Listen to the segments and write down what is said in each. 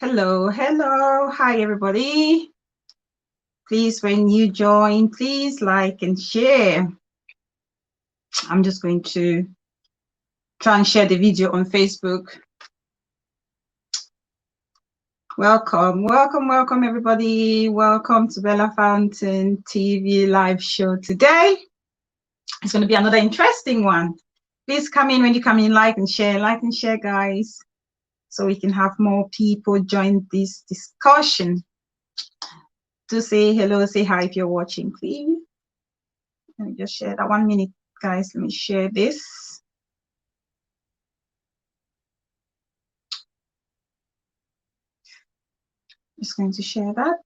Hello, hello. Hi, everybody. Please, when you join, please like and share. I'm just going to try and share the video on Facebook. Welcome, welcome, welcome, everybody. Welcome to Bella Fountain TV live show today. It's going to be another interesting one. Please come in when you come in, like and share, guys, so we can have more people join this discussion. To say hello, say hi if you're watching, please. Let me just share that 1 minute, guys. Let me share this. Just going to share that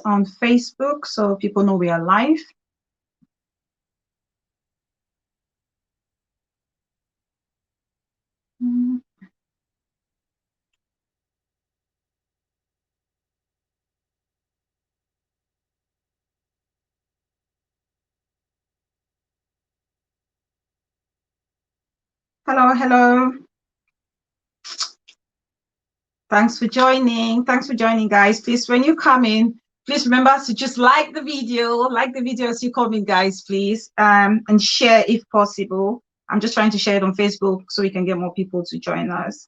on Facebook so people know we are live. Hello, hello. Thanks for joining. Thanks for joining, guys. Please, when you come in, please remember to just like the video as you come in, guys, please, and share if possible. I'm just trying to share it on Facebook so we can get more people to join us.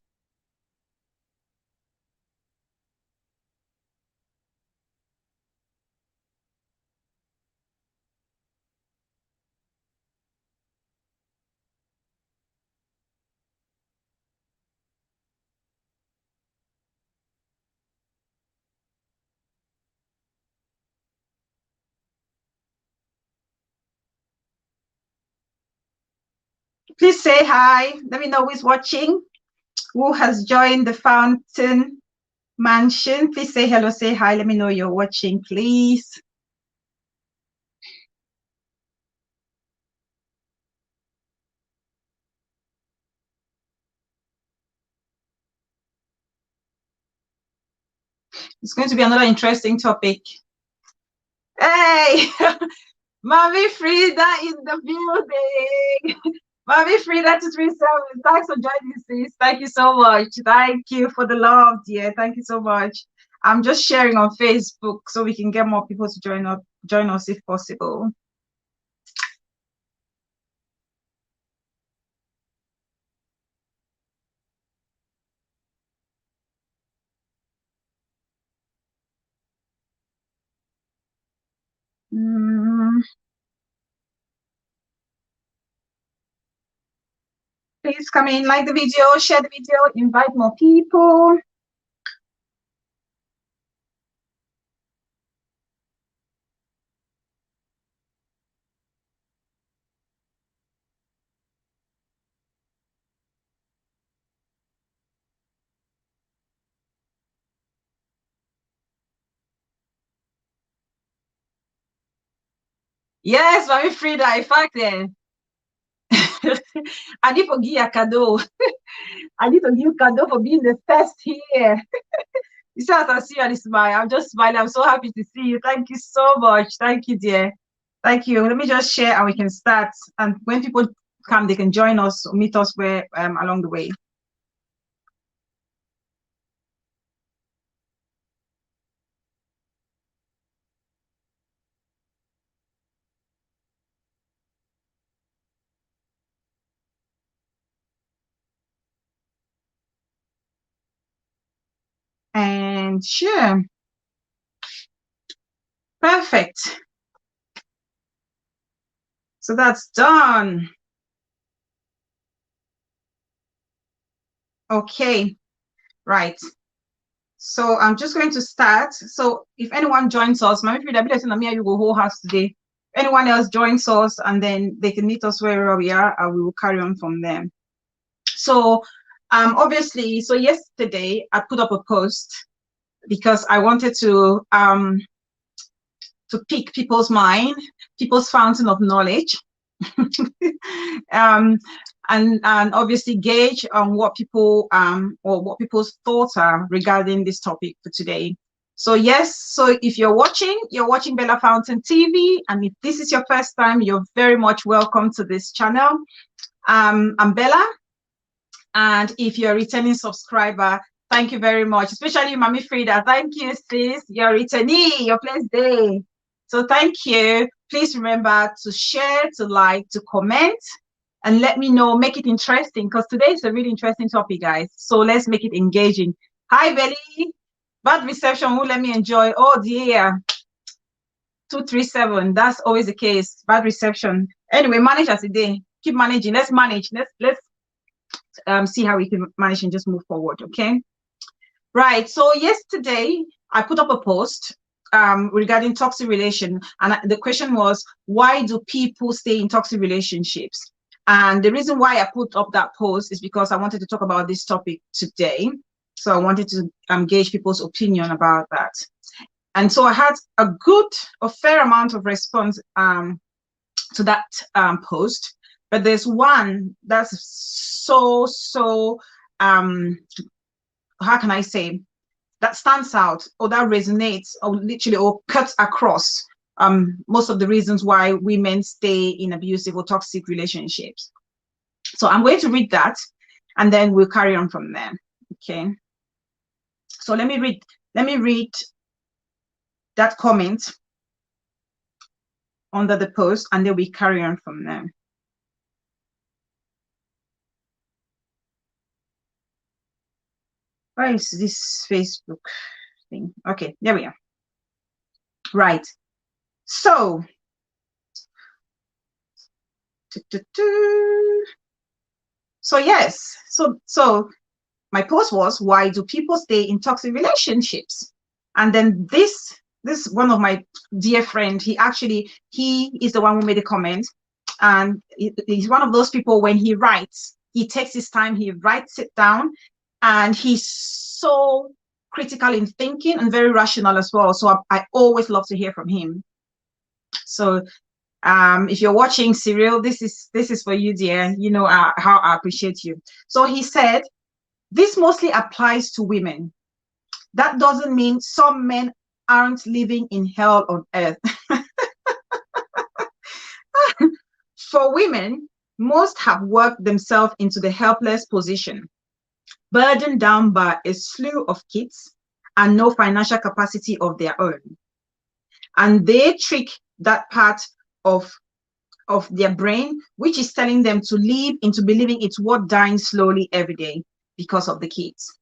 Please say hi. Let me know who's watching, who has joined the Fountain Mansion. Please say hello, say hi. Let me know you're watching, please. It's going to be another interesting topic. Hey, Mommy Frida in the building. Mommy Frida to 37. Thanks for joining, sis. Thank you so much. Thank you for the love, dear. Thank you so much. I'm just sharing on Facebook so we can get more people to join us if possible. Please come in, like the video, share the video, invite more people. Yes, Mommy Frida, in fact, I need to give you a cadeau. I need to give you a cadeau for being the first here. You see, as I see you and smile, I'm just smiling. I'm so happy to see you. Thank you so much. Thank you, dear. Thank you. Let me just share and we can start. And when people come, they can join us, meet us where along the way. And share. Perfect. So that's done. Okay, right. So I'm just going to start. So if anyone joins us, my you go whole house today. If anyone else joins us and then they can meet us wherever we are, and we will carry on from there. So obviously, so yesterday I put up a post because I wanted to pick people's mind, people's fountain of knowledge. And obviously gauge on what people or what people's thoughts are regarding this topic for today. So yes, so if you're watching Bella Fountain TV, and if this is your first time, you're very much welcome to this channel. I'm Bella, and if you're a returning subscriber, Thank you very much, especially Mami Frida. Thank you, sis. Your returnee, your place day. So thank you. Please remember to share, to like, to comment, and let me know. Make it interesting, because today is a really interesting topic, guys. So let's make it engaging. Hi, Belly. Bad reception won't let me enjoy. Oh dear. 237. That's always the case. Bad reception. Anyway, manage as a day. Keep managing. Let's manage. Let's see how we can manage and just move forward. Okay. Right. So yesterday I put up a post regarding toxic relation, and the question was, why do people stay in toxic relationships? And the reason why I put up that post is because I wanted to talk about this topic today. So I wanted to gauge people's opinion about that. And so I had a fair amount of response to that post, but there's one that's so how can I say, that stands out, or that resonates, or literally, or cuts across most of the reasons why women stay in abusive or toxic relationships. So I'm going to read that, and then we'll carry on from there. Okay. So let me read that comment under the post, and then we carry on from there. Where is this Facebook thing? Okay, there we are. Right. So, yes. So my post was, why do people stay in toxic relationships? And then this one of my dear friend, he is the one who made a comment, and he's one of those people, when he writes, he takes his time, he writes it down, and he's so critical in thinking and very rational as well. So I always love to hear from him. So if you're watching Cyril, this is for you, dear. You know how I appreciate you. So he said, this mostly applies to women. That doesn't mean some men aren't living in hell on earth. For women, most have worked themselves into the helpless position, burdened down by a slew of kids and no financial capacity of their own. And they trick that part of their brain, which is telling them to live into believing it's worth dying slowly every day because of the kids.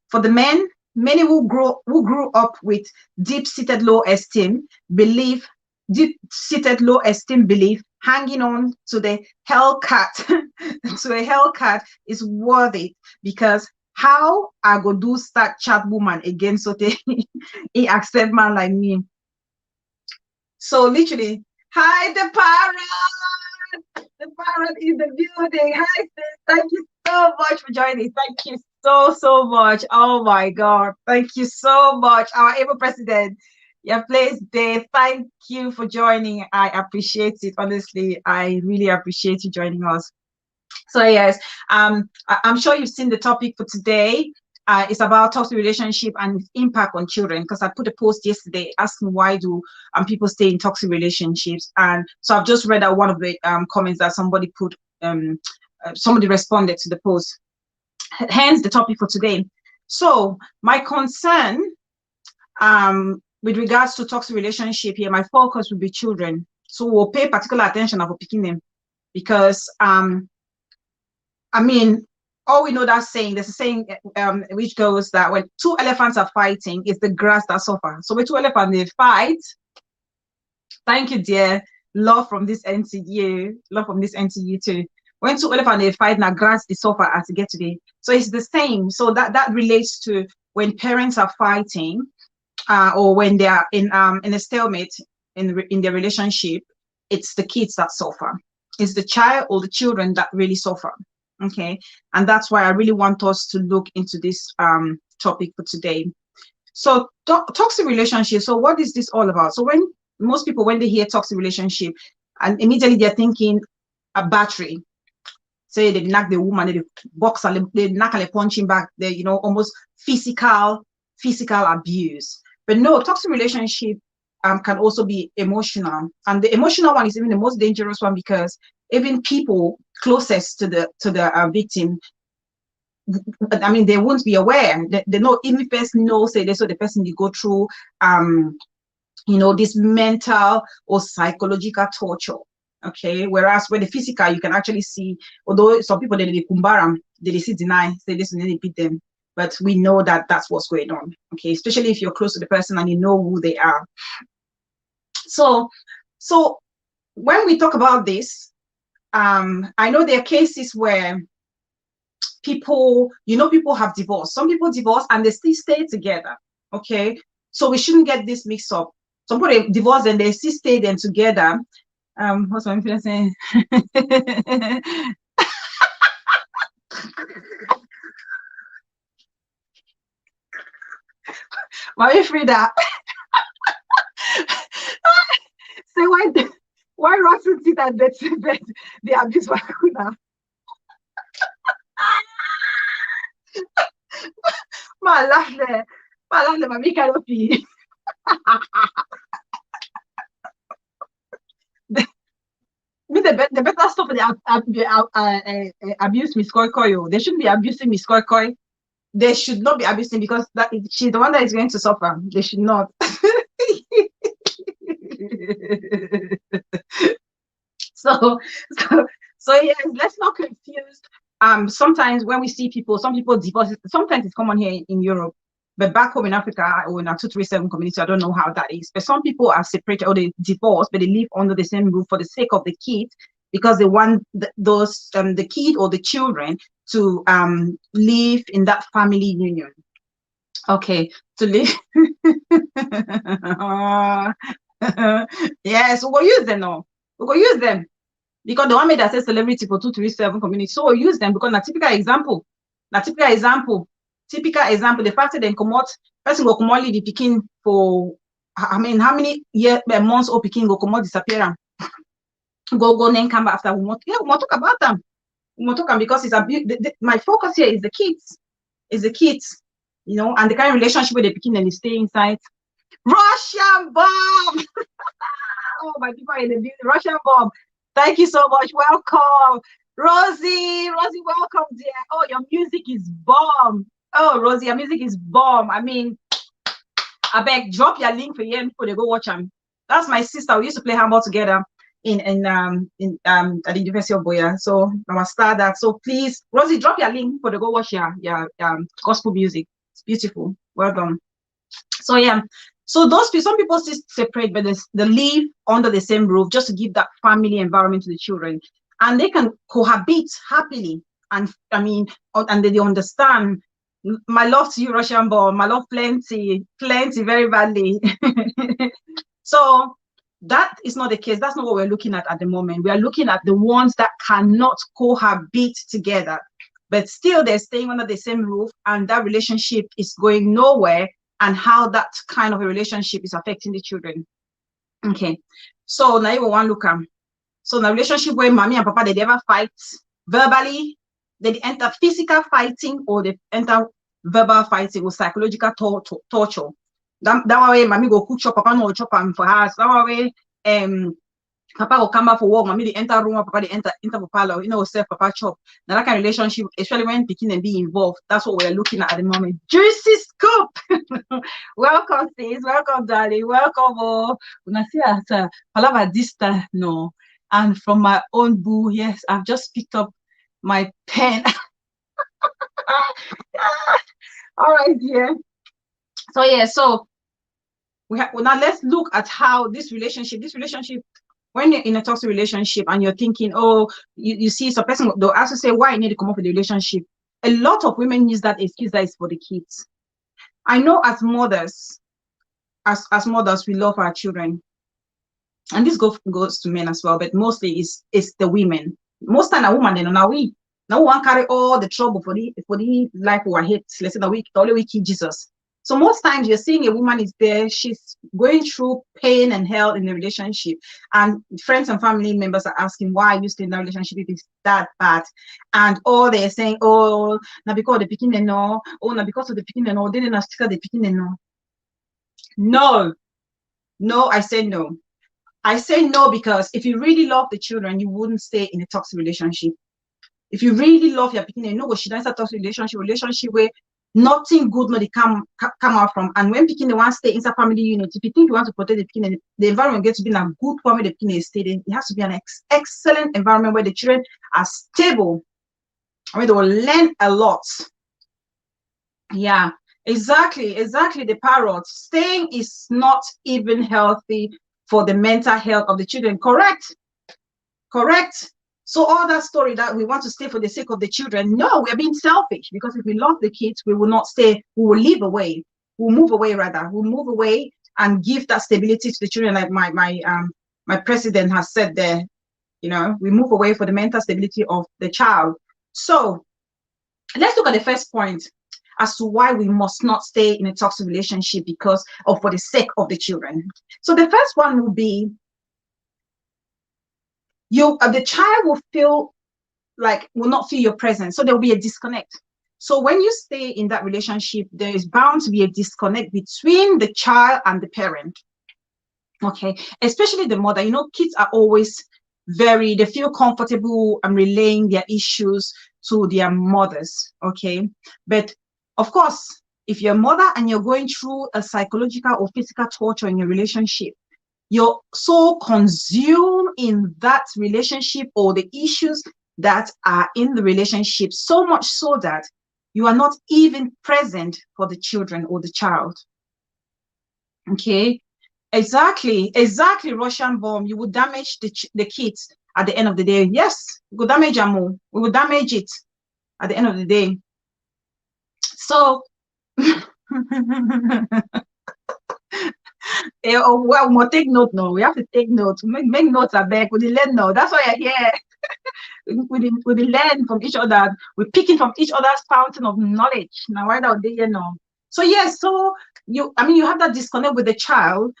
For the men, many who grew up with deep-seated low esteem belief, hanging on to the Hellcat to a Hellcat is worth it, because how I go do start chat woman again so he accept man like me. So literally, hi, the parrot. The parrot is the building. Hi, sis. Thank you so much for joining. Thank you so much. Oh my God. Thank you so much. Our able president. Your place day. Thank you for joining. I appreciate it. Honestly, I really appreciate you joining us. So yes, I'm sure you've seen the topic for today. It's about toxic relationship and its impact on children, because I put a post yesterday asking why do people stay in toxic relationships, and so I've just read out one of the comments that somebody put. Somebody responded to the post, hence the topic for today. So my concern with regards to toxic relationship here, my focus will be children. So we'll pay particular attention of picking them, because I mean, all we know that saying, there's a saying which goes that when two elephants are fighting, it's the grass that suffers. So when two elephants, they fight. Thank you, dear. Love from this NTU. Love from this NTU too. When two elephants, they fight, now grass, they suffer as they get today. So it's the same. So that relates to when parents are fighting, or when they are in a stalemate in their relationship, it's the kids that suffer. It's the child or the children that really suffer. Okay, and that's why I really want us to look into this topic for today. So toxic relationship. So what is this all about? So when most people, when they hear toxic relationship, and immediately they're thinking a battery. Say they knock the woman, they box, they knock and they punching back. They almost physical abuse. But no, toxic relationship can also be emotional, and the emotional one is even the most dangerous one, because even people closest to the victim, I mean, they won't be aware. They know, even if person knows, say, so the person you go through, this mental or psychological torture. Okay, whereas when the physical, you can actually see, although some people they kumbaram, they see deny, say this and then they beat them, but we know that that's what's going on. Okay, especially if you're close to the person and you know who they are. So when we talk about this, I know there are cases where people have divorced. Some people divorce and they still stay together. Okay, so we shouldn't get this mixed up. Some people they divorce and they still stay then together. What's my influence saying? Mommy Frida. Say why Russell see that they abuse Wakuna? My laugh there. Mommy cannot be. The better stuff they abuse Miss Koi Koi. They shouldn't be abusing Miss Koi Koi. They should not be abusing because she's the one that is going to suffer. They should not. so yes, let's not confuse. Sometimes when we see some people divorce. Sometimes it's common here in Europe, but back home in Africa or in our 237 community, I don't know how that is. But some people are separated or they divorce, but they live under the same roof for the sake of the kid, because they want the kid or the children to live in that family union. Okay, to live. Yes, we'll use them now. We'll use them because the one made that says celebrity for 237 community. So we'll use them because na typical example. Typical example. The fact that they come out, person go come out the picking for, I mean, how many months or picking go come out disappear? Go then come back after. We want talk about them. We want talk because it's my focus here is the kids. Is the kids, and the kind of relationship with the picking and they stay inside. Russian bomb. Oh, my people in the building. Russian bomb. Thank you so much. Welcome. Rosie, welcome, dear. Oh, your music is bomb. Oh, Rosie, your music is bomb. I mean, I beg, drop your link for you before they go watch them. That's my sister. We used to play handball together in at the University of Boya. So I must start that. So please, Rosie, drop your link for they go watch your gospel music. It's beautiful. Well done. So yeah. So some people still separate, but they live under the same roof just to give that family environment to the children, and they can cohabit happily. And I mean, and they understand. My love to you, Russian bomb. My love plenty, very badly. So that is not the case. That's not what we're looking at the moment. We are looking at the ones that cannot cohabit together, but still they're staying under the same roof, and that relationship is going nowhere. And how that kind of a relationship is affecting the children. Okay, so now you want to look at. So the relationship where mommy and papa they never fight verbally, they enter physical fighting or they enter verbal fighting or psychological torture. That way, mommy go cook chop, papa no chop and for us. That way, papa will come back for work, mommy they enter room, papa they enter for parlor, self papa chop. Now that kind of relationship, especially when picking and be involved, that's what we're looking at the moment. Juicy scoop. Welcome, sis. Welcome, darling. Welcome. Oh, when I see that palava this time, no. And from my own boo, yes, I've just picked up my pen. All right, dear. So yeah, so now let's look at how this relationship, when you're in a toxic relationship and you're thinking, oh, you see some person, they'll also say, why you need to come up with the relationship. A lot of women use that excuse that is for the kids. I know as mothers, as mothers, we love our children. And this goes to men as well, but mostly it's the women. Most time a woman, now we want to carry all the trouble for the life we hate. Let's say the only we keep Jesus. So most times you're seeing a woman is there, she's going through pain and hell in the relationship, and friends and family members are asking, why are you still in that relationship if it's that bad? And all they're saying, oh, now because of the picking and no, oh, now because of the picking and no, they didn't stick the picking and no. No, I say no. I say no because if you really love the children, you wouldn't stay in a toxic relationship. If you really love your pikin, you know what she does start relationship where nothing good no they come out from. And when pikin they want to stay inside family unit, if you think you want to protect the pikin, the environment gets to be in a good one where the pikin is staying, it has to be an excellent environment where the children are stable, where they will learn a lot. Yeah, exactly, the parrot. Staying is not even healthy for the mental health of the children. Correct. So all that story that we want to stay for the sake of the children, no, we're being selfish, because if we love the kids, we will not stay, we will leave away, we'll move away rather, we'll move away and give that stability to the children, like my president has said there. You know, we move away for the mental stability of the child. So let's look at the first point as to why we must not stay in a toxic relationship because of for the sake of the children. So the first one will be the child will not feel your presence, so there will be a disconnect. So when you stay in that relationship, there is bound to be a disconnect between the child and the parent. Okay, especially the mother. You know, kids are always they feel comfortable and relaying their issues to their mothers. Okay, but of course, if you're a mother and you're going through a psychological or physical torture in your relationship, you're so consumed in that relationship or the issues that are in the relationship, so much so that you are not even present for the children or the child. Okay, exactly, Russian bomb. You would damage the kids at the end of the day. Yes, we will damage them. We will damage it at the end of the day. So well, we'll take note now. We have to take notes. Make notes are back. We learn now. That's why you're here. we learn from each other. We're picking from each other's fountain of knowledge. Now, right out there, now. So yes, so you have that disconnect with the child.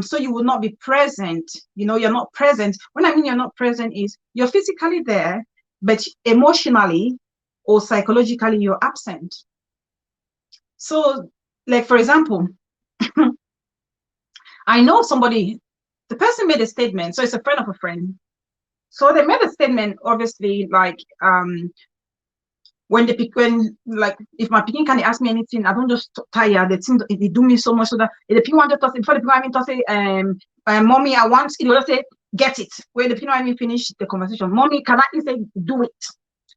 So you will not be present. You know, you're not present. When I mean you're not present is you're physically there, but emotionally or psychologically you're absent. So, like for example, I know somebody, the person made a statement. So it's a friend of a friend. So they made a statement, obviously, like when if my picking can ask me anything, I don't just tire. They do me so much so that if the people want to talk, before the people want to say, mommy, I want it, they'll say, get it. When the people want me finish the conversation, mommy, can I say do it?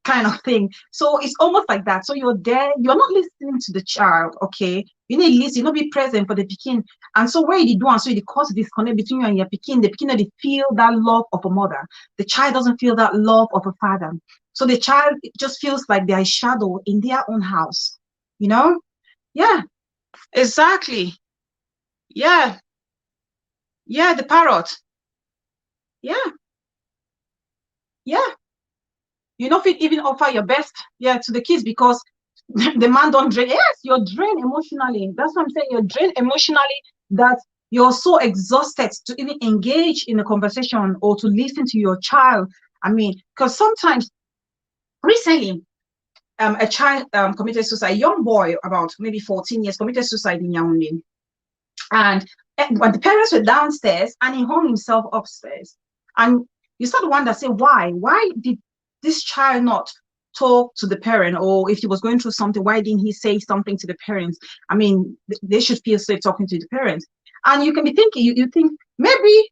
Kind of thing. So it's almost like that. So you're there, you're not listening to the child, okay? You need to listen, you not be present for the pikin. And so where you do, and so it causes disconnect between you and your pikin. The pikin doesn't feel that love of a mother. The child doesn't feel that love of a father. So the child just feels like they're a shadow in their own house. You know? Yeah, exactly. Yeah. Yeah, the parrot. Yeah. Yeah. You know, if you even offer your best, to the kids, because the man don't drain. Yes, you're drained emotionally. That's what I'm saying. You're drained emotionally that you're so exhausted to even engage in a conversation or to listen to your child. I mean, because sometimes recently, a child committed suicide, a young boy about maybe 14 years committed suicide in Yaoundé. And when the parents were downstairs and he hung himself upstairs. And you start to wonder, say, why? Why did this child not talk to the parent? Or if he was going through something, why didn't he say something to the parents? I mean, they should feel safe talking to the parents. And you can be thinking, you think maybe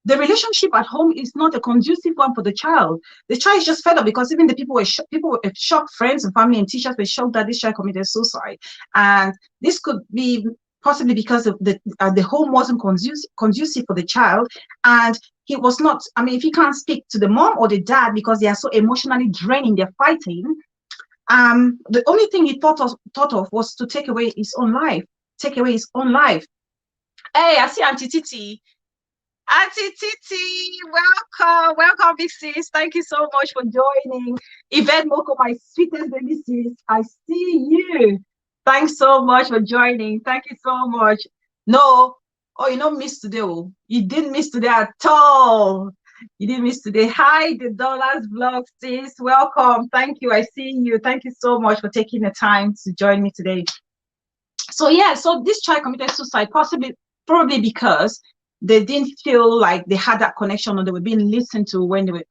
the relationship at home is not a conducive one for the child. The child is just fed up because even the people were shocked, friends and family and teachers were shocked that this child committed suicide. And this could be possibly because of the home wasn't conducive for the child, and he was not. I mean, if he can't speak to the mom or the dad because they are so emotionally draining, they're fighting. The only thing he thought of was to take away his own life. Take away his own life. Hey, I see Auntie Titi. Auntie Titi, welcome, big sis. Thank you so much for joining. Yvette Moko, my sweetest baby sis, I see you. Thanks so much for joining. Thank you so much. No, you don't miss today. Oh. You didn't miss today at all. You didn't miss today. Hi, the Dollars Vlog sis. Welcome. Thank you. I see you. Thank you so much for taking the time to join me today. So yeah, so this child committed suicide, probably because they didn't feel like they had that connection, or they were being listened to when they were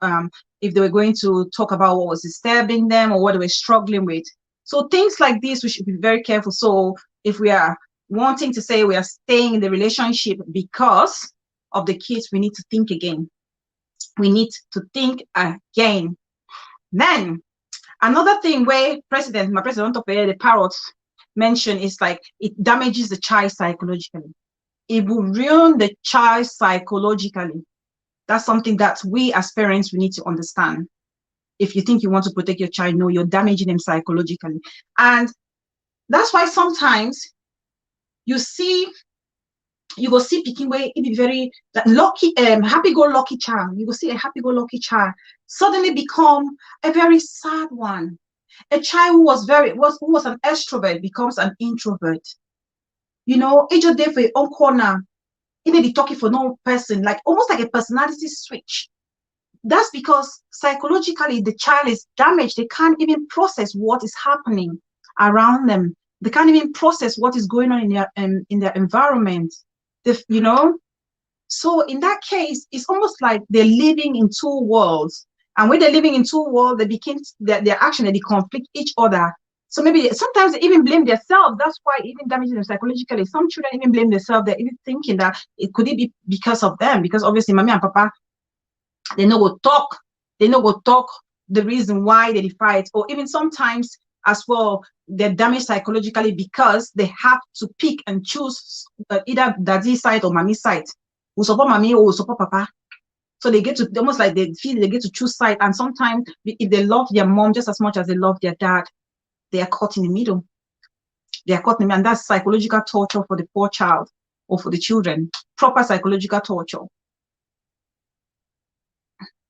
if they were going to talk about what was disturbing them or what they were struggling with. So things like this, we should be very careful. So if we are wanting to say we are staying in the relationship because of the kids, we need to think again. We need to think again. Then another thing where my president of the parrots mentioned is like it damages the child psychologically. It will ruin the child psychologically. That's something that we as parents, we need to understand. If you think you want to protect your child, no, you're damaging them psychologically. And that's why sometimes you go see picking where it be very lucky, happy-go-lucky child. You will see a happy-go-lucky child suddenly become a very sad one. A child who was an extrovert becomes an introvert. You know, each day for your own corner, it may be talking for no person, like almost like a personality switch. That's because psychologically the child is damaged. They can't even process what is happening around them. They can't even process what is going on in their environment. You know, so in that case, it's almost like they're living in two worlds. And when they're living in two worlds, their action, they conflict each other. So maybe sometimes they even blame themselves. That's why it even damages them psychologically. Some children even blame themselves. They're even thinking that it could be because of them, because obviously mommy and papa, they know go talk. They know go talk the reason why they fight, or even sometimes as well, they're damaged psychologically because they have to pick and choose either daddy's side or mommy's side. Who support mommy or who support papa. So they get to almost like they feel they get to choose side. And sometimes if they love their mom just as much as they love their dad, they are caught in the middle. They are caught in the middle, and that's psychological torture for the poor child or for the children. Proper psychological torture.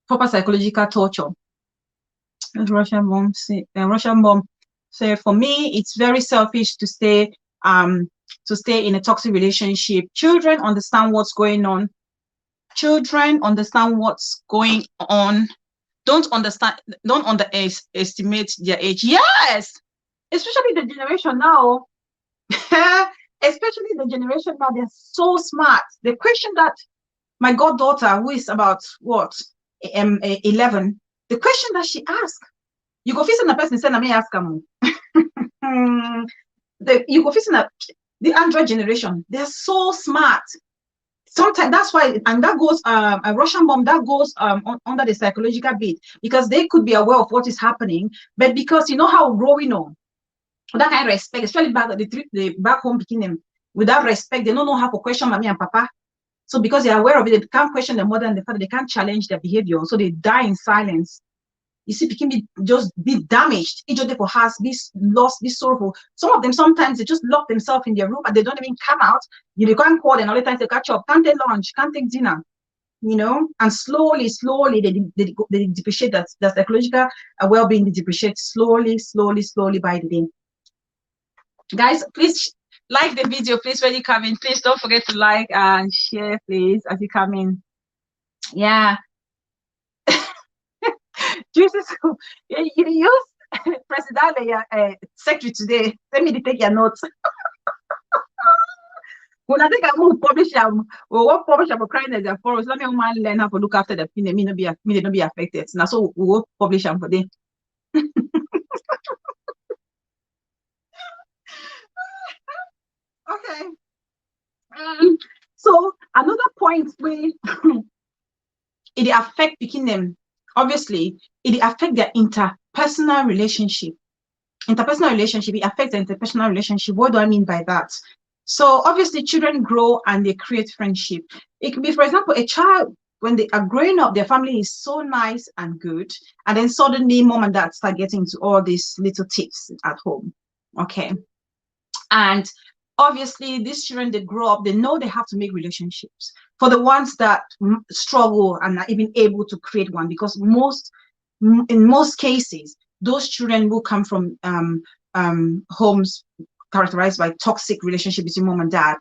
Proper psychological torture. Russian mom say, for me, it's very selfish to stay in a toxic relationship. Children understand what's going on. Children understand what's going on. Don't underestimate their age. Yes, especially the generation now. Especially the generation now, they're so smart. The question that my goddaughter, who is about 11, the question that she asked, you go fix the person said, "I may ask him." You go fix the Android generation. They're so smart. Sometimes that's why, and that goes a Russian bomb that goes under the psychological bit, because they could be aware of what is happening, but because you know how growing on that kind of respect, especially the back home picking them without respect, they don't know how to question mommy and papa. So because they're aware of it, they can't question the mother and the father, they can't challenge their behavior, so they die in silence. You see, picking just be damaged. Each of them has be lost, be sorrowful. Some of them sometimes they just lock themselves in their room and they don't even come out. You can't call them all the time to catch up, can't take lunch, can't take dinner, you know. And slowly they depreciate that psychological well-being. They depreciate slowly by the day. Guys, please like the video, please, when you come in. Please don't forget to like and share, please, as you come in. Yeah. Jesus, you use President secretary today. Let me take your notes. When I think I will publish them, or what publish them crying as a forest, let me learn how to look after the pin. Me not be affected. Now, so we will publish them for them. Okay. So another point where it affect picking them. Obviously, it affect their interpersonal relationship. It affects the interpersonal relationship. What do I mean by that? So obviously, children grow and they create friendship. It could be, for example, a child, when they are growing up, their family is so nice and good, and then suddenly mom and dad start getting into all these little tips at home. Okay. And obviously, these children, they grow up, they know they have to make relationships. For the ones that struggle and are even able to create one, because in most cases, those children will come from homes characterized by toxic relationship between mom and dad.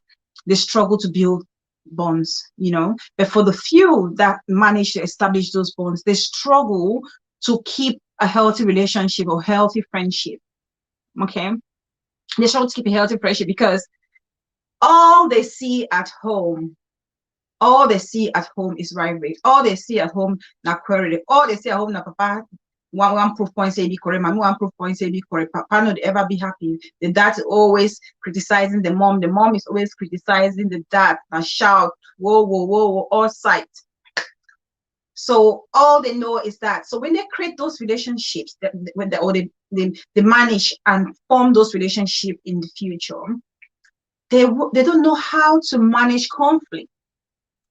They struggle to build bonds, you know. But for the few that manage to establish those bonds, they struggle to keep a healthy relationship or healthy friendship. Okay. They struggle to keep a healthy friendship because all they see at home, All they see at home is rivalry. All they see at home na query. All they see at home na papa one proof point say be correct, mommy one proof point say be correct. Papa not ever be happy. The dad is always criticizing the mom. The mom is always criticizing the dad and shout, whoa, whoa, whoa, whoa, all sight. So all they know is that. So when they create those relationships, they manage and form those relationships in the future, they don't know how to manage conflict.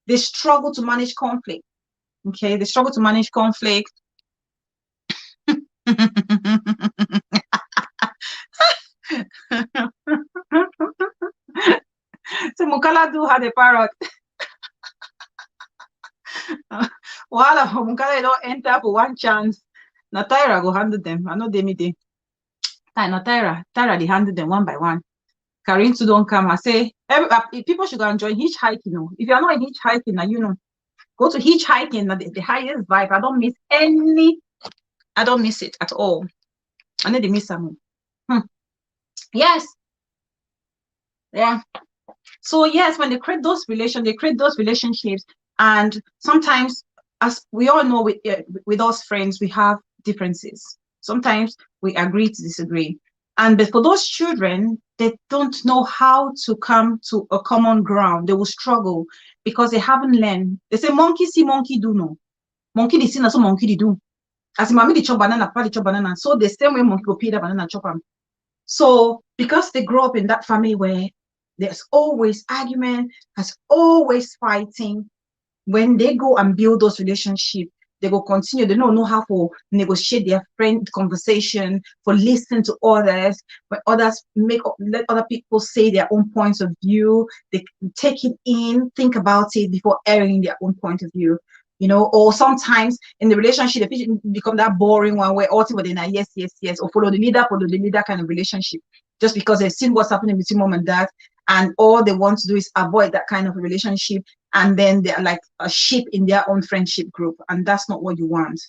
They struggle to manage conflict. Okay, they struggle to manage conflict. So Mukala do have a parrot. While Mukala don't enter for one chance. Nataira go handle them. I know they meet them. Nataira they handle them one by one. Karin too don't come. I say people should go and join hitchhiking. You know, if you are not in hitchhiking, now you know, go to hitchhiking. The highest vibe. I don't miss it at all. I need to miss some. Yes. Yeah. So yes, when they create those relationships, and sometimes, as we all know, with us friends, we have differences. Sometimes we agree to disagree. But for those children, they don't know how to come to a common ground. They will struggle because they haven't learned. They say, monkey see, monkey do no. Monkey they see, so monkey they do. As mommy they chop banana, papa they chop banana. So the same way monkey go pay the banana chop them. So because they grow up in that family where there's always argument, there's always fighting, when they go and build those relationships, they will continue. They don't know how to negotiate their friend conversation, for listening to others, when others let other people say their own points of view. They take it in, think about it before airing their own point of view. You know, or sometimes in the relationship, they become that boring one where ultimately now yes, or follow the leader kind of relationship, just because they've seen what's happening between mom and dad, and all they want to do is avoid that kind of a relationship, and then they're like a sheep in their own friendship group, and that's not what you want.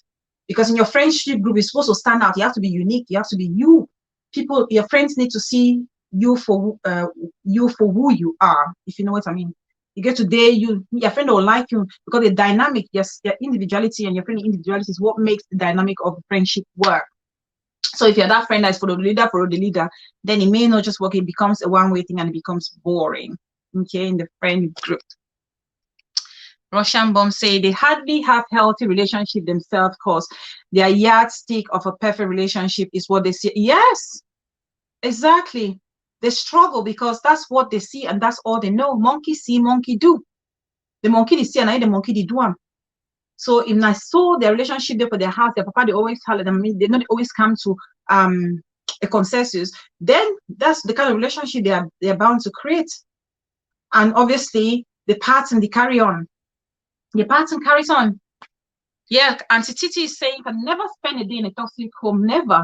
Because in your friendship group, you're supposed to stand out. You have to be unique. You have to be you. People, your friends need to see you for who you are, if you know what I mean. You get to date your friend will like you because the dynamic, yes, your individuality and your friend individuality is what makes the dynamic of friendship work. So if you're that friend that's follow the leader, then it may not just work. It becomes a one-way thing and it becomes boring. Okay, in the friend group. Russian bomb say they hardly have healthy relationship themselves because their yardstick of a perfect relationship is what they see. Yes, exactly. They struggle because that's what they see and that's all they know. Monkey see, monkey do. The monkey they see and I the monkey they do them. So if I saw their relationship there for their house, their papa they always tell them, they not always come to a consensus, then that's the kind of relationship they're bound to create. And obviously the pattern they carry on. The pattern carries on. Yeah, Auntie Titi is saying can never spend a day in a toxic home. Never.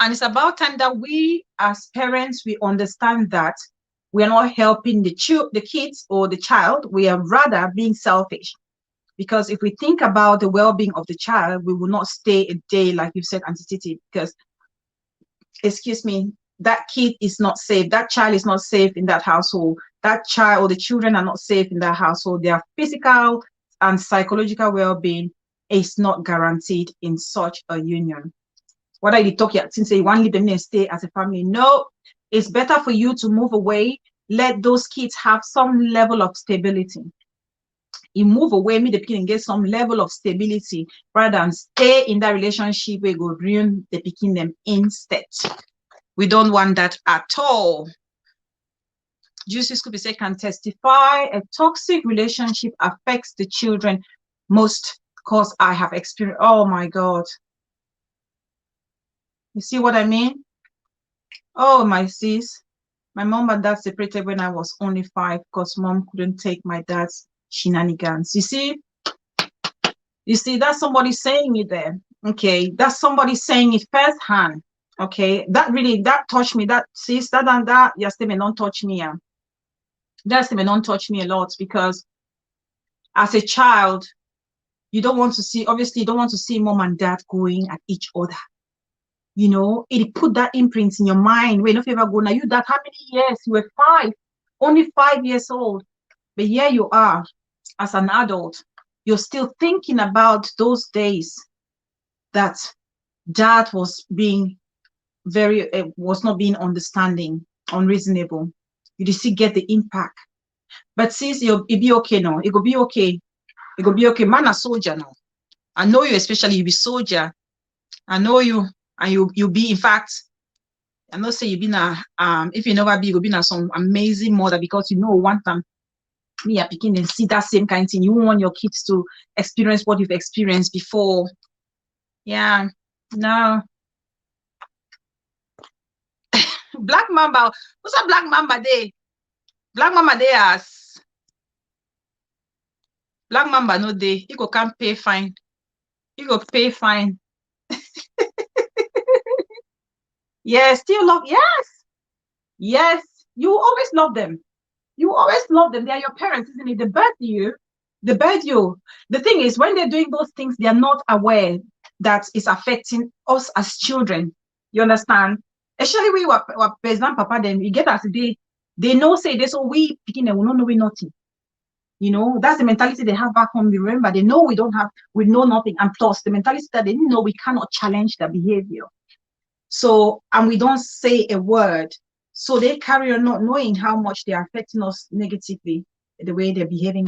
And it's about time that we as parents, we understand that we are not helping the kids or the child. We are rather being selfish. Because if we think about the well-being of the child, we will not stay a day, like you said, Auntie Titi, because, excuse me, that kid is not safe. That child is not safe in that household. That child or the children are not safe in that household. Their physical and psychological well-being is not guaranteed in such a union. What are you talking about? Since you want to leave them and stay as a family? No, it's better for you to move away. Let those kids have some level of stability. You move away, meet the pikin and get some level of stability rather than stay in that relationship where you go ruin the pikin them instead. We don't want that at all. Juicy Scoopy say can testify a toxic relationship affects the children most because I have experienced. Oh my God. You see what I mean? Oh, my sis. My mom and dad separated when I was only 5 because mom couldn't take my dad's shenanigans. You see, that's somebody saying it there. Okay, that's somebody saying it firsthand. Okay, that touched me. That sis, that your statement don't touch me. That statement don't touch me a lot because as a child, you don't want to see, obviously, you don't want to see mom and dad going at each other. You know, it put that imprint in your mind. When if you ever go now, you that how many years? You were 5. only 5 years old, but here you are as an adult. You're still thinking about those days that dad was being was not being understanding, unreasonable. You still get the impact. But since it be okay now, it will be okay. It will be okay. Man, a soldier now. I know you, especially you be soldier. I know you, and you be, in fact, I know say you been a if you never be, you'll be some amazing mother, because you know one time me a picking and see that same kind of thing. You want your kids to experience what you've experienced before. Yeah. No. Black Mamba. What's a Black Mamba day? Black Mamba day as Black Mamba no day. You go can't pay fine. You go pay fine. Yes, still love. Yes. Yes. You always love them. You always love them. They are your parents, isn't it? They birth you. They birth you. The thing is, when they're doing those things, they are not aware that it's affecting us as children. You understand? Especially we were president papa, then we get as they know say this, so we picking will not know nothing. You know, that's the mentality they have back home. Remember, they know we know nothing. And plus the mentality that they didn't know we cannot challenge their behavior. So, and we don't say a word. So they carry on not knowing how much they are affecting us negatively, the way they're behaving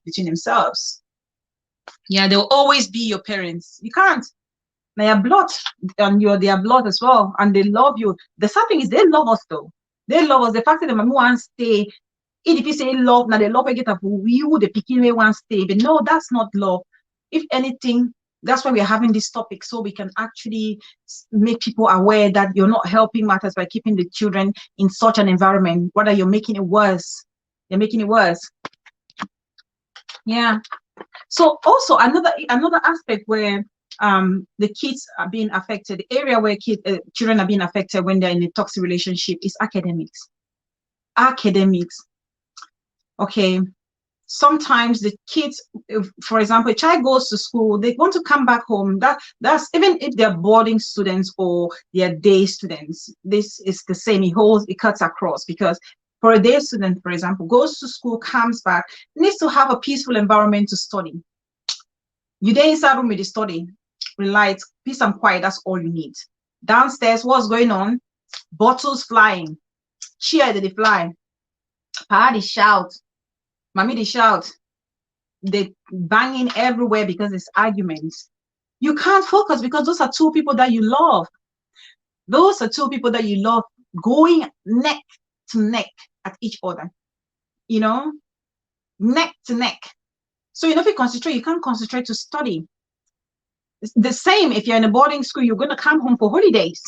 between themselves. Yeah, they'll always be your parents. You can't. They are blood, and you're their blood as well, and they love you. The sad thing is they love us though. They love us. The fact that the mama wants stay, if you say love, now they love get up you, the picking way one stay. But no, that's not love. If anything, that's why we're having this topic, so we can actually make people aware that you're not helping matters by keeping the children in such an environment. Rather, you're making it worse. You're making it worse. Yeah. So also another aspect where the kids are being affected, the area where children are being affected when they're in a toxic relationship is academics. Academics. Okay. Sometimes the kids, for example, a child goes to school, they want to come back home. That's even if they're boarding students or they're day students, this is the same. It cuts across, because for a day student, for example, goes to school, comes back, needs to have a peaceful environment to study. You there inside room with the study, light, peace and quiet, that's all you need. Downstairs, what's going on? Bottles flying, chair they fly, party shout, mommy they shout, they banging everywhere because it's arguments. You can't focus because those are two people that you love. Those are two people that you love going neck to neck at each other, you know, neck to neck. So if you concentrate, you can't concentrate to study. It's the same if you're in a boarding school, you're going to come home for holidays.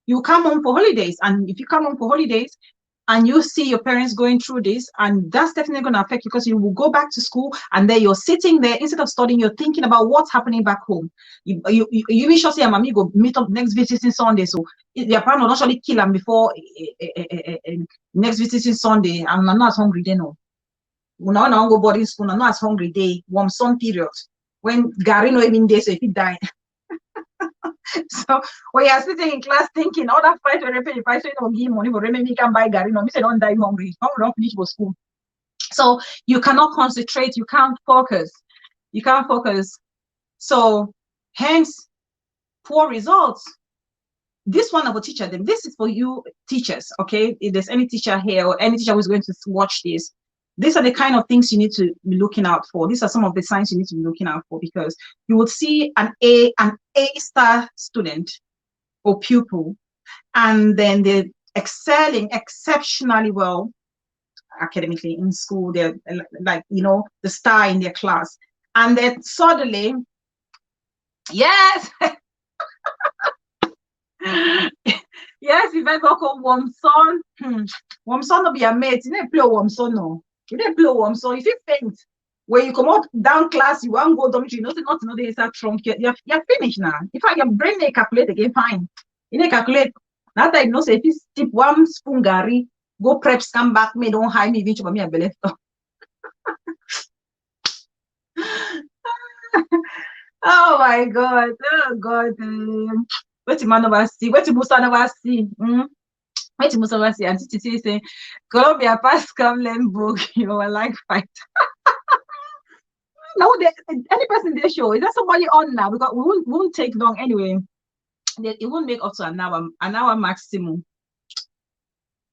You come home for holidays. And if you come home for holidays, and you see your parents going through this, and that's definitely going to affect you, because you will go back to school and then you're sitting there, instead of studying, you're thinking about what's happening back home. You be sure say, mommy go meet up next visiting Sunday, so their parents will not actually kill them before next visiting Sunday, and I'm not hungry then. No, when I go boarding school, I'm not as hungry day, warm sun period, when Gary no even day, so if he die. So when you're sitting in class thinking, all that fight if I say no give money for me can buy Gary, no, me say don't die hungry. Hungry don't finish for school. So you cannot concentrate, you can't focus. You can't focus. So hence poor results. This one I will teach them. This is for you teachers, okay? If there's any teacher here or any teacher who's going to watch this, these are the kind of things you need to be looking out for. These are some of the signs you need to be looking out for, because you would see an A-star student or pupil, and then they're excelling exceptionally well academically in school. They're like, the star in their class. And then suddenly, yes, yes, if I go call warm son, warm son will be a mate. You didn't play warm son, no. You didn't play warm son. If you faint, when you come out down class, you won't go dormitory, not know the inside trunk. You're finished now. In fact, your brain they calculate again, fine. You need calculate. Now that you know, say if you tip one spoon Gary, go preps, come back, me don't hide me, eventually me a belly. Oh my God. Oh God. What the man never see? What the booster never see? Wait, most of us say, Auntie Titi saying, Colombia pass come Lembook, you know, I like fight. No, any person they show, is there somebody on now? Because we won't take long anyway. It won't make up to an hour maximum.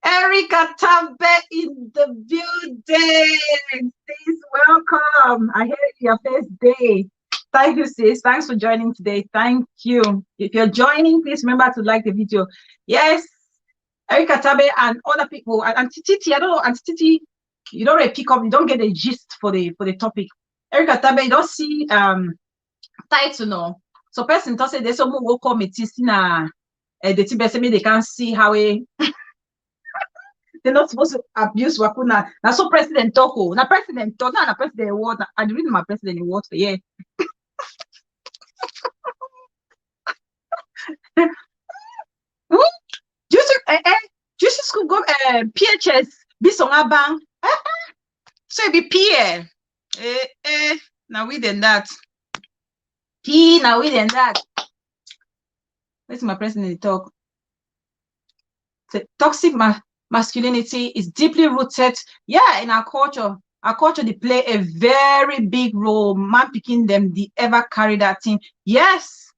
Erica Tambe in the building. Please welcome. I hear your first day. Thank you, sis. Thanks for joining today. Thank you. If you're joining, please remember to like the video. Yes, Erica Tabe and other people. And Titi, I don't know, and Titi, you don't really pick up, you don't get the gist for the topic. Erica Tabe, you don't see title no. So person to say there's some will come it is na the Tibet they can't see how they're not supposed to abuse Wakuna. Now so president talk, na president talk, na president what I read my president what for yeah. Just could go PHS Bisonga Bang. So it be Pierre. Now we then that. Now we then that. Where's my president talk? The toxic masculinity is deeply rooted, yeah, in our culture. Our culture, they play a very big role. Man picking them, they ever carry that thing. Yes.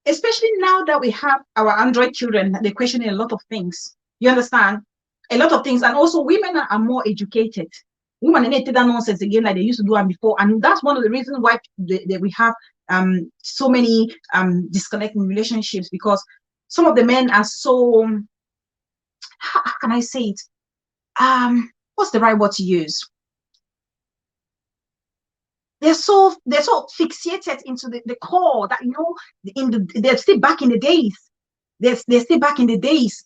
Especially now that we have our Android children, they're questioning a lot of things. You understand? A lot of things. And also women are more educated. Women need to do that nonsense again like they used to do before. And that's one of the reasons why we have so many disconnecting relationships, because some of the men are so, how can I say it? What's the right word to use? They're so fixated into the core that, you know, they're still back in the days. They're still back in the days.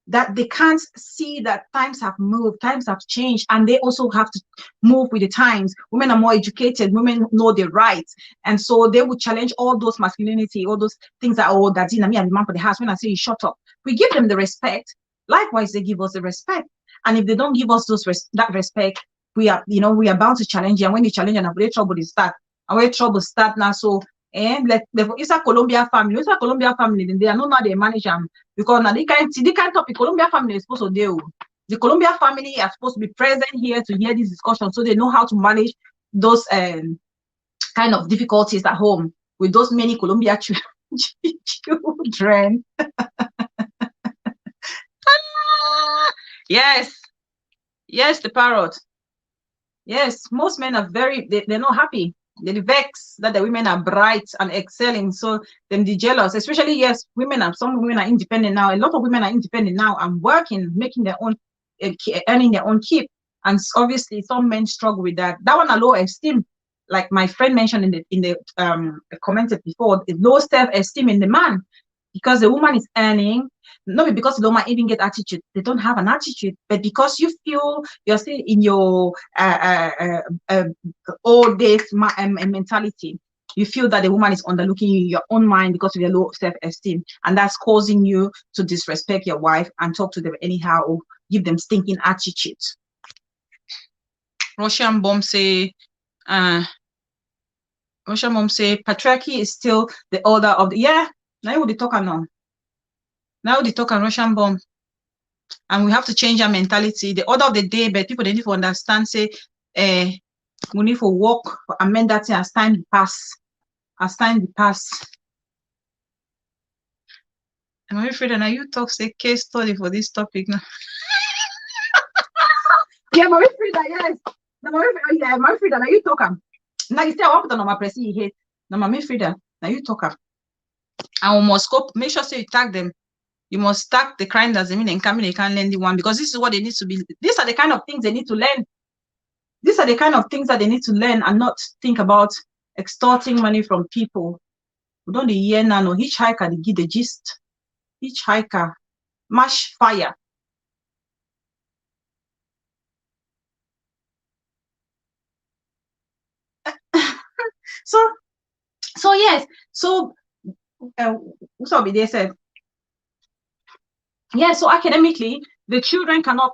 That they can't see that times have moved, times have changed, and they also have to move with the times. Women are more educated, women know their rights, and so they would challenge all those masculinity, all those things that, oh, that's in me and the man for the house. When I say shut up, we give them the respect. Likewise, they give us the respect. And if they don't give us that respect, we are bound to challenge you. And when you challenge, and our trouble start. Our trouble start now. So, it's a Colombia family. It's a Colombia family. Then they are not now they manage them, because now they can't topic. Colombia family is supposed to do. The Colombia family are supposed to be present here to hear this discussion, so they know how to manage those kind of difficulties at home with those many Colombia children. Yes, the parrot. Yes, most men are they're not happy. They're vexed that the women are bright and excelling, so then they're jealous. Especially, yes, some women are independent now. A lot of women are independent now and working, making their own, earning their own keep. And obviously, some men struggle with that. That one, a low esteem, like my friend mentioned in the commented before, low self-esteem in the man, because the woman is earning. Not because the woman even get attitude, they don't have an attitude, but because you feel you're still in your old days mentality, you feel that the woman is underlooking you in your own mind because of your low self-esteem, and that's causing you to disrespect your wife and talk to them anyhow or give them stinking attitudes. Russian bomb say patriarchy is still the order of the now they talk now. Now they talk on Russian bomb, and we have to change our mentality. The order of the day, but people they need to understand. Say, we need to work amend that thing as time pass. As time pass. I'm afraid that now you talk say case study for this topic now. Yeah, I'm afraid that yes. I'm afraid that now you talk now you say I want to know my press you hate. Now I'm afraid that now you talk and we must go make sure say you tag them. You must tag the crime doesn't mean they can't learn the one, because this is what they need to be. These are the kind of things they need to learn. These are the kind of things that they need to learn and not think about extorting money from people. We don't hear now, no hitchhiker, they give the gist. Hitchhiker, mash fire. So yes, so what they said. Yeah, so academically, the children cannot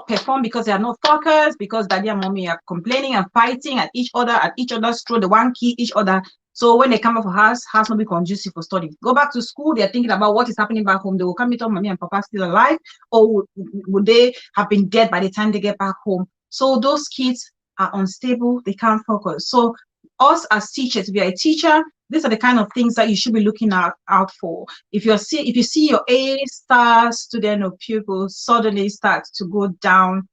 perform because they are not focused, because daddy and mommy are complaining and fighting at each other's throat. The one key each other. So when they come back for house not be conducive for study. Go back to school, they're thinking about what is happening back home. They will come and tell mommy and papa still alive, or would they have been dead by the time they get back home? So those kids are unstable, they can't focus. So us as teachers, if you're a teacher, these are the kind of things that you should be looking out for. If you see your A-star student or pupil suddenly start to go down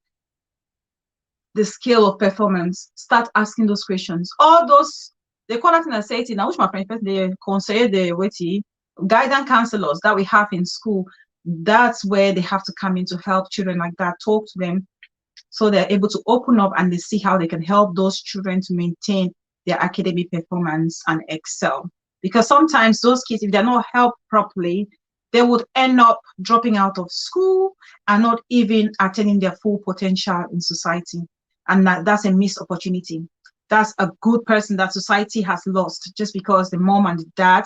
the scale of performance, start asking those questions. All those, they call that in anxiety now, which my friend, the conseiller, the witty guidance counselors that we have in school, that's where they have to come in to help children like that, talk to them, so they're able to open up and they see how they can help those children to maintain their academic performance and excel. Because sometimes those kids, if they're not helped properly, they would end up dropping out of school and not even attaining their full potential in society. And that's a missed opportunity. That's a good person that society has lost just because the mom and the dad,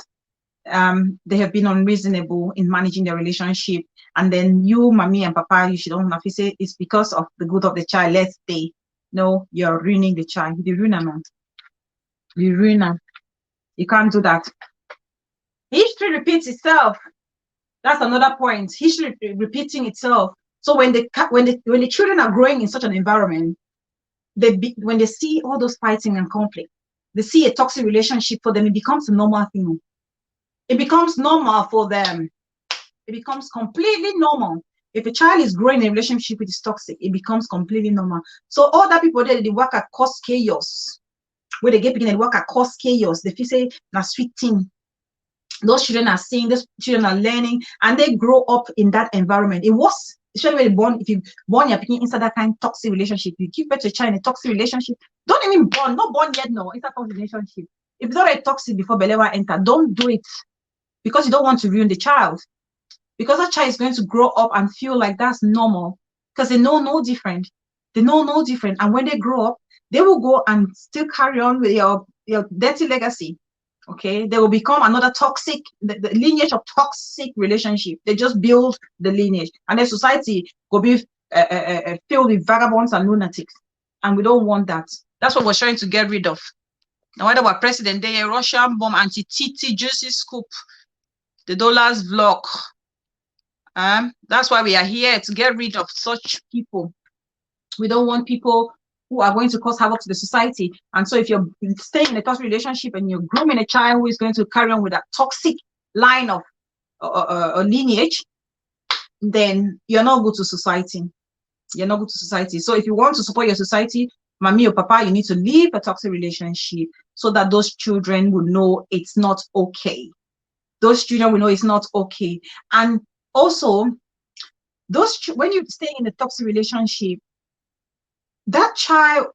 they have been unreasonable in managing their relationship. And then you, mommy and papa, you should don't have to say it's because of the good of the child. Let's stay. No, you're ruining the child. You ruin them. You ruin them. You can't do that. History repeats itself. That's another point. History repeating itself. So when the children are growing in such an environment, when they see all those fighting and conflict, they see a toxic relationship, for them, it becomes a normal thing. It becomes normal for them. It becomes completely normal. If a child is growing in a relationship which is toxic, it becomes completely normal. So all that people there, they work at cause chaos. Where they get beginning, they work at cause chaos. They feel say na sweet thing. Those children are seeing, those children are learning, and they grow up in that environment. It was, especially when born, if you born your picking inside that kind of toxic relationship, you give birth to a child in a toxic relationship, don't even born, not born yet, no, inside toxic relationship. If it's already toxic before Belewa enter, don't do it, because you don't want to ruin the child. Because that child is going to grow up and feel like that's normal, because they know no different. They know no different. And when they grow up, they will go and still carry on with your dirty legacy. Okay, they will become another toxic, the lineage of toxic relationship. They just build the lineage, and the society will be filled with vagabonds and lunatics, and we don't want that. That's what we're trying to get rid of. Now, whether we're president, they a Russian bomb, anti-TT, juicy scoop, the dollars block. That's why we are here, to get rid of such people. We don't want people who are going to cause havoc to the society. And so if you're staying in a toxic relationship and you're grooming a child who is going to carry on with that toxic line of lineage, then you're not good to society. You're not good to society. So if you want to support your society, mommy or papa, you need to leave a toxic relationship so that those children will know it's not okay. Those children will know it's not okay. And also, when you stay in a toxic relationship, that child,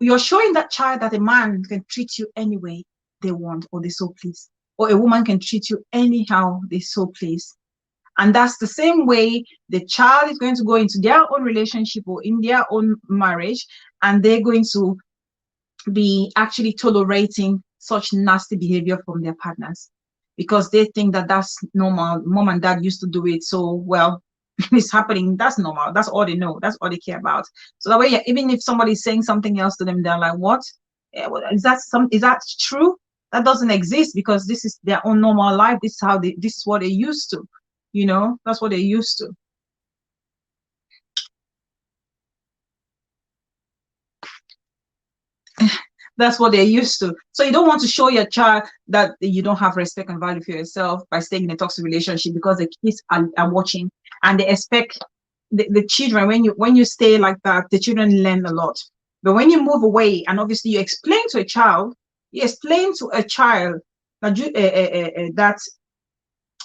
you're showing that child that a man can treat you any way they want or they so please, or a woman can treat you anyhow they so please. And that's the same way the child is going to go into their own relationship or in their own marriage, and they're going to be actually tolerating such nasty behavior from their partners, because they think that that's normal. Mom and dad used to do it, so well, it's happening. That's normal. That's all they know. That's all they care about. So that way, even if somebody's saying something else to them, they're like, "What? Is that true? That doesn't exist, because this is their own normal life. This is what they're used to. You know, that's what they're used to." That's what they're used to. So you don't want to show your child that you don't have respect and value for yourself by staying in a toxic relationship, because the kids are watching, and they expect the children, when you stay like that, the children learn a lot. But when you move away, and obviously you explain to a child that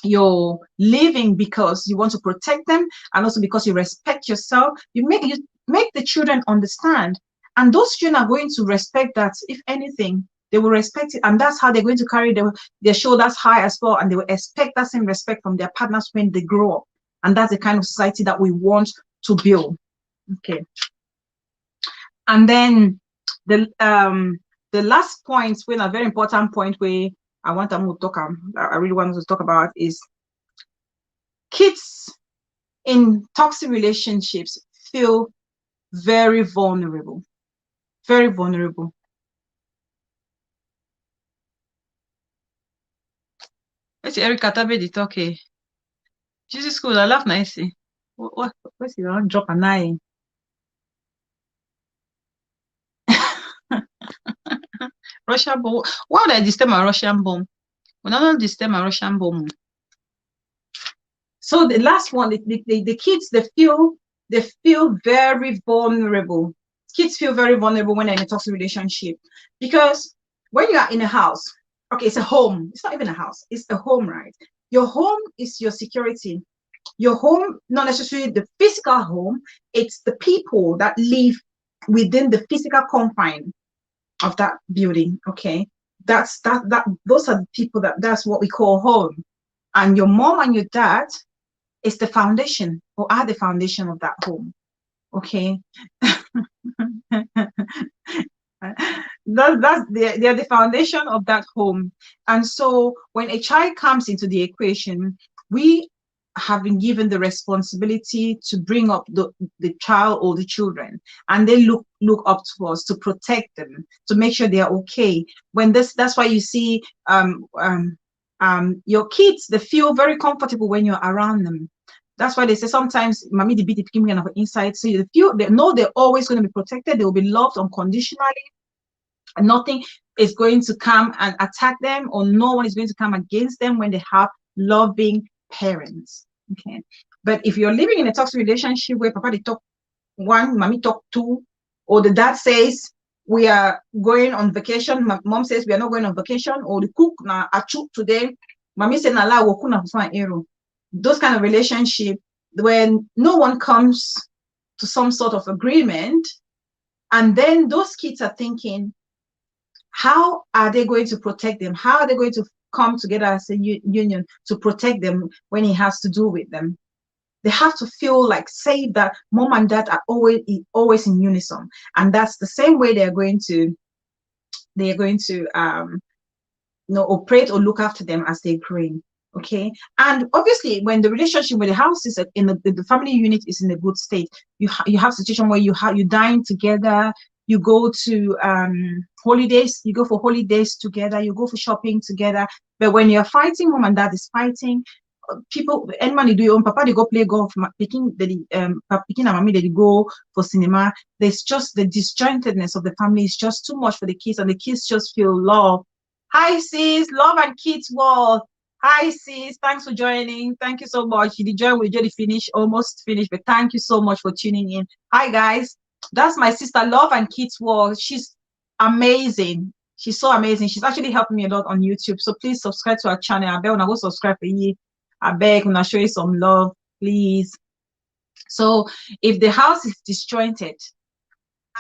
you're living because you want to protect them, and also because you respect yourself, you make the children understand. And those children are going to respect that. If anything, they will respect it. And that's how they're going to carry their shoulders high as well. And they will expect that same respect from their partners when they grow up. And that's the kind of society that we want to build. Okay. And then the last point, when a very important point where I really want to talk about, is kids in toxic relationships feel very vulnerable. Very vulnerable. What's Erica Tabe the talkie? Jesus school, I laugh nicely. What's the drop an eye? Russian bomb. Why would I disturb my Russian bomb? When I don't disturb my Russian bomb. So the last one, the kids, they feel very vulnerable. Kids feel very vulnerable when they're in a toxic relationship, because when you are in a house, okay, it's a home. It's not even a house. It's a home, right? Your home is your security. Your home, not necessarily the physical home. It's the people that live within the physical confine of that building. Okay, those are the people that's what we call home. And your mom and your dad is the foundation, or are the foundation of that home. Okay. They're the foundation of that home. And so when a child comes into the equation, we have been given the responsibility to bring up the child or the children, and they look up to us to protect them, to make sure they are okay. That's why you see your kids, they feel very comfortable when you're around them. That's why they say sometimes mommy the beat the inside, so they know they're always going to be protected, they will be loved unconditionally, and nothing is going to come and attack them, or no one is going to come against them when they have loving parents. Okay. But if you're living in a toxic relationship where papa they talk one, mommy talk two, or the dad says we are going on vacation, mom says we are not going on vacation, or the cook na achu today, mommy say na la wokuna arrow. Those kind of relationship, when no one comes to some sort of agreement, and then those kids are thinking, how are they going to protect them? How are they going to come together as a union to protect them when it has to do with them? They have to feel like, say that mom and dad are always in unison, and that's the same way they're going to operate or look after them as they grow. Okay. And obviously when the relationship with the house is in the family unit is in a good state, you have a situation where you dine together, you go to holidays, you go for holidays together, you go for shopping together. But when you're fighting, mom and dad is fighting, people, anyone do your own, papa they go play golf, picking and mommy they go for cinema. There's just the disjointedness of the family is just too much for the kids, and the kids just feel love. Hi sis, love and kids world. Hi sis, thanks for joining. Thank you so much. You joined, we just almost finished, but thank you so much for tuning in. Hi guys, that's my sister, Love and Kids World. She's amazing. She's so amazing. She's actually helping me a lot on YouTube. So please subscribe to our channel. I beg when I go subscribe for you. I beg when I show you some love, please. So if the house is disjointed,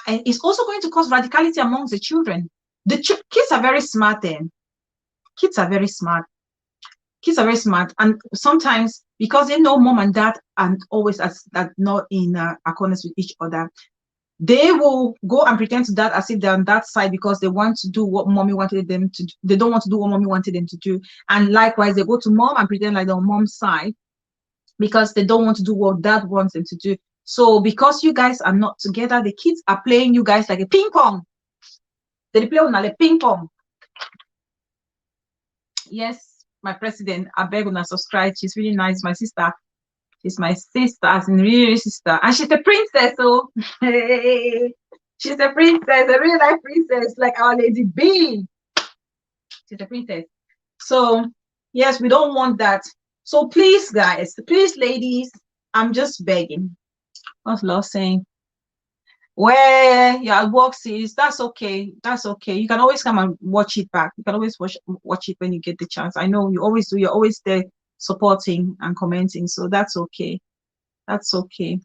and it's also going to cause radicality amongst the children. The kids are very smart then. Kids are very smart. Kids are very smart, and sometimes because they know mom and dad and always not in accordance with each other, they will go and pretend to that as if they're on that side because they want to do what mommy wanted them to do. They don't want to do what mommy wanted them to do. And likewise, they go to mom and pretend like they're on mom's side because they don't want to do what dad wants them to do. So because you guys are not together, the kids are playing you guys like a ping pong. They play on like ping pong. Yes, my president, I beg una subscribe. She's really nice, my sister. She's my sister, as in really sister, and she's a princess. So she's a princess, a real life princess, like our Lady B. She's a princess. So yes, we don't want that. So please, guys, please, ladies, I'm just begging. What's Lord saying? Where you're at work, sis, that's okay. That's okay. You can always come and watch it back. You can always watch it when you get the chance. I know you always do. You're always there supporting and commenting. So that's okay. That's okay.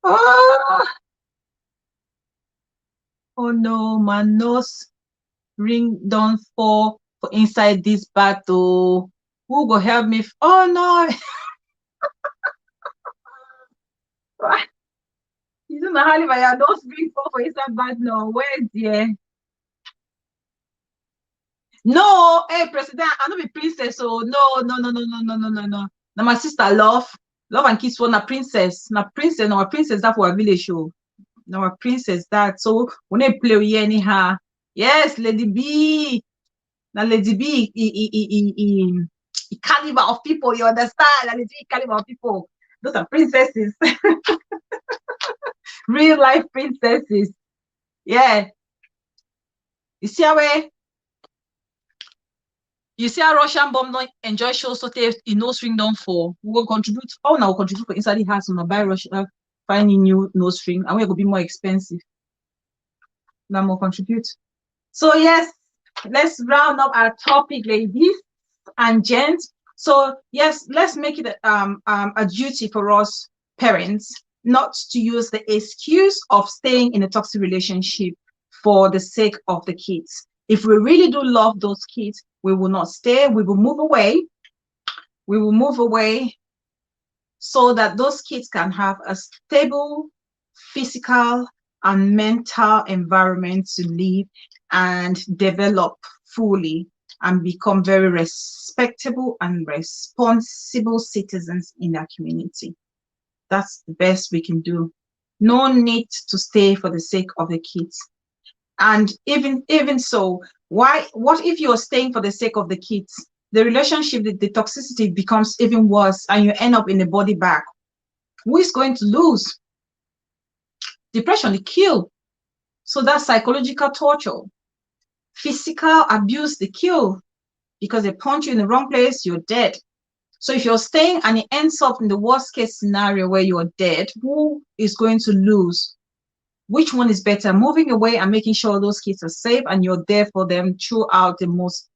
Oh no, my nose ring don't fall for inside this battle. Who go help me? Oh no. You don't know how your nose ring fall for inside battle. No, where dear? No, hey, President, I don't be princess. So no. Now my sister love and kiss for na princess. Na princess, no princess that for a village show. Now a princess that. So when they play with anyhow. Yes, Lady B. Now Lady B, caliber of people, you understand? Lady B caliber of people. Those are princesses. Real life princesses. Yeah. You see how Russian bomb don't enjoy shows so they nose ring down for. We will contribute. Oh, now we'll contribute for inside the house. We'll buy Russia, finding new nose ring, and we're gonna be more expensive. Now we'll contribute. So yes, let's round up our topic, ladies and gents. So yes, let's make it a duty for us parents not to use the excuse of staying in a toxic relationship for the sake of the kids. If we really do love those kids, we will not stay. We will move away. We will move away so that those kids can have a stable physical and mental environment to live and develop fully and become very respectable and responsible citizens in their community. That's the best we can do. No need to stay for the sake of the kids. And even so, what if you're staying for the sake of the kids? The relationship, the toxicity becomes even worse and you end up in a body bag. Who is going to lose? Depression, the kill. So that's psychological torture. Physical abuse, the kill. Because they punch you in the wrong place, you're dead. So if you're staying and it ends up in the worst case scenario where you're dead, who is going to lose? Which one is better? Moving away and making sure those kids are safe and you're there for them throughout the most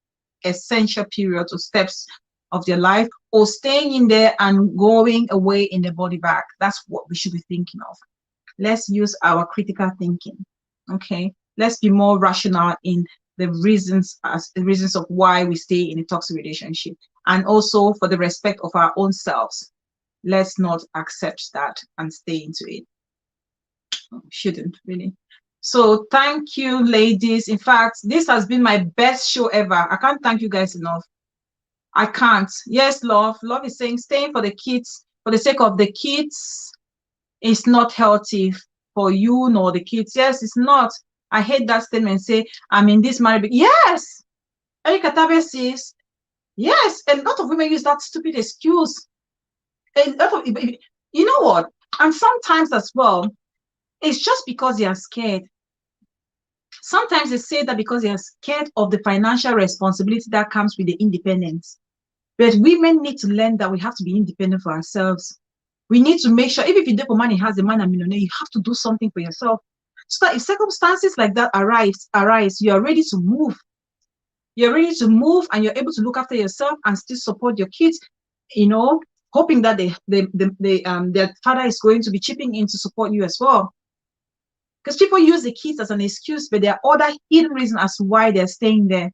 essential periods or steps of their life, or staying in there and going away in the body bag? That's what we should be thinking of. Let's use our critical thinking. Okay, let's be more rational in the reasons of why we stay in a toxic relationship, and also for the respect of our own selves. Let's not accept that and stay into it. Shouldn't really. So thank you, ladies. In fact, this has been my best show ever. I can't thank you guys enough. I can't. Yes, love is saying staying for the kids for the sake of the kids is not healthy for you nor the kids. Yes, it's not. I hate that statement. Say I'm in this marriage. Yes, Erika Tabe says yes. A lot of women use that stupid excuse. A lot of, you know what? And sometimes as well, it's just because they are scared. Sometimes they say that because they are scared of the financial responsibility that comes with the independence. But women need to learn that we have to be independent for ourselves. We need to make sure, even if you do for money has a man a millionaire, you have to do something for yourself. So that if circumstances like that arise, you are ready to move. You're ready to move and you're able to look after yourself and still support your kids, you know, hoping that their father is going to be chipping in to support you as well. Because people use the kids as an excuse, but there are other hidden reasons as to why they're staying there.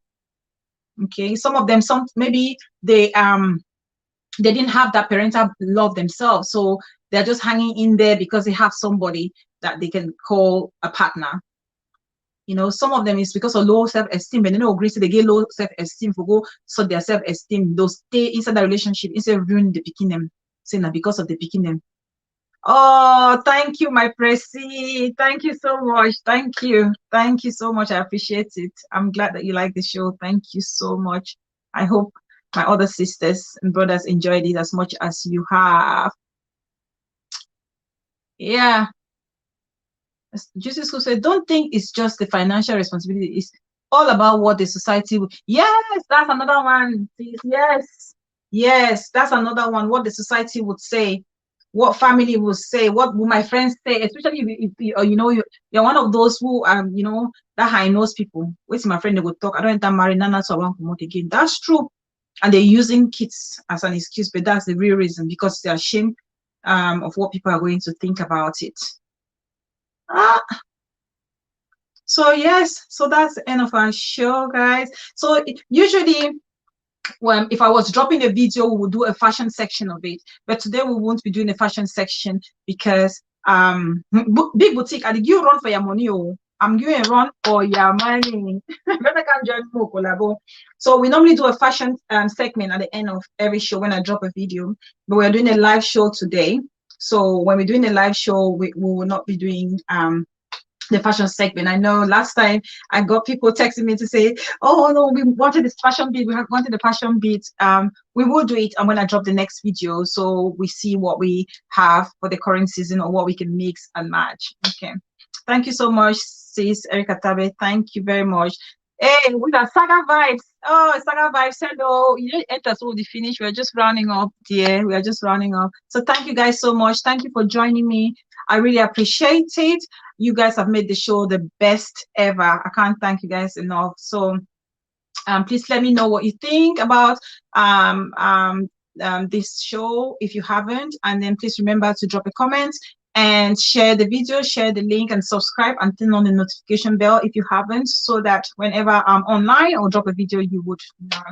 Okay, some of them, maybe they didn't have that parental love themselves, so they're just hanging in there because they have somebody that they can call a partner. You know, some of them is because of low self-esteem, and they don't agree, so they get low self-esteem for go so their self-esteem, they'll stay inside the relationship instead of ruining the picking them, saying that because of the picking them. Oh, thank you, my Pressy. Thank you so much. Thank you so much. I appreciate it. I'm glad that you like the show. Thank you so much. I hope my other sisters and brothers enjoyed it as much as you have. Yeah. Jesus who said, don't think it's just the financial responsibility. It's all about what the society will. Yes, that's another one. Yes, that's another one. What the society would say, what family will say, what will my friends say, especially if you know you're one of those who you know, that high knows people. Wait till my friend they would talk. I don't enter marry Nana, so I won't promote again. That's true. And they're using kids as an excuse, but that's the real reason, because they're ashamed of what people are going to think about it. So yes, so that's the end of our show, guys. So usually if I was dropping a video, we would do a fashion section of it, but today we won't be doing a fashion section because big boutique, I give run for your money. I'm giving a run for your money. Better can join more collabo. So we normally do a fashion segment at the end of every show when I drop a video, but we're doing a live show today. So when we're doing a live show, we will not be doing the fashion segment. I know last time I got people texting me to say, oh no, we wanted this fashion beat, we have wanted the fashion beat. We will do it. I'm gonna drop the next video so we see what we have for the current season or what we can mix and match. Okay, thank you so much, sis Erica Tabe. Thank you very much. Hey, we got Saga Vibes. Oh, Saga Vibes. Hello. You didn't enter, so we finished. We're just rounding up, dear. We are just rounding up. So thank you guys so much. Thank you for joining me. I really appreciate it. You guys have made the show the best ever. I can't thank you guys enough. So please let me know what you think about this show if you haven't, and then please remember to drop a comment and share the video, share the link, and subscribe and turn on the notification bell if you haven't, so that whenever I'm online or drop a video, you would know.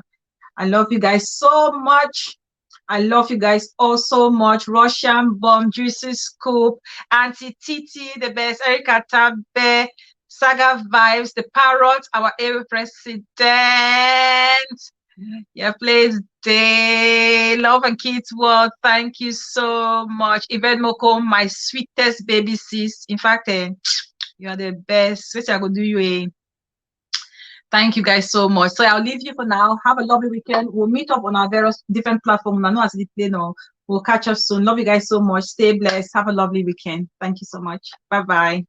I love you guys so much. I love you guys all so much. Russian Bomb, Juicy Scoop, Auntie Titi, the best, Erica Tabe, Saga Vibes, the Parrot, our area president. Yeah, please, day. Love and Kids World. Thank you so much. Yvette Moko, my sweetest baby sis. In fact, you are the best. Which I will do you a. Thank you guys so much. So I'll leave you for now. Have a lovely weekend. We'll meet up on our various different platforms. I know as you know, we'll catch up soon. Love you guys so much. Stay blessed. Have a lovely weekend. Thank you so much. Bye-bye.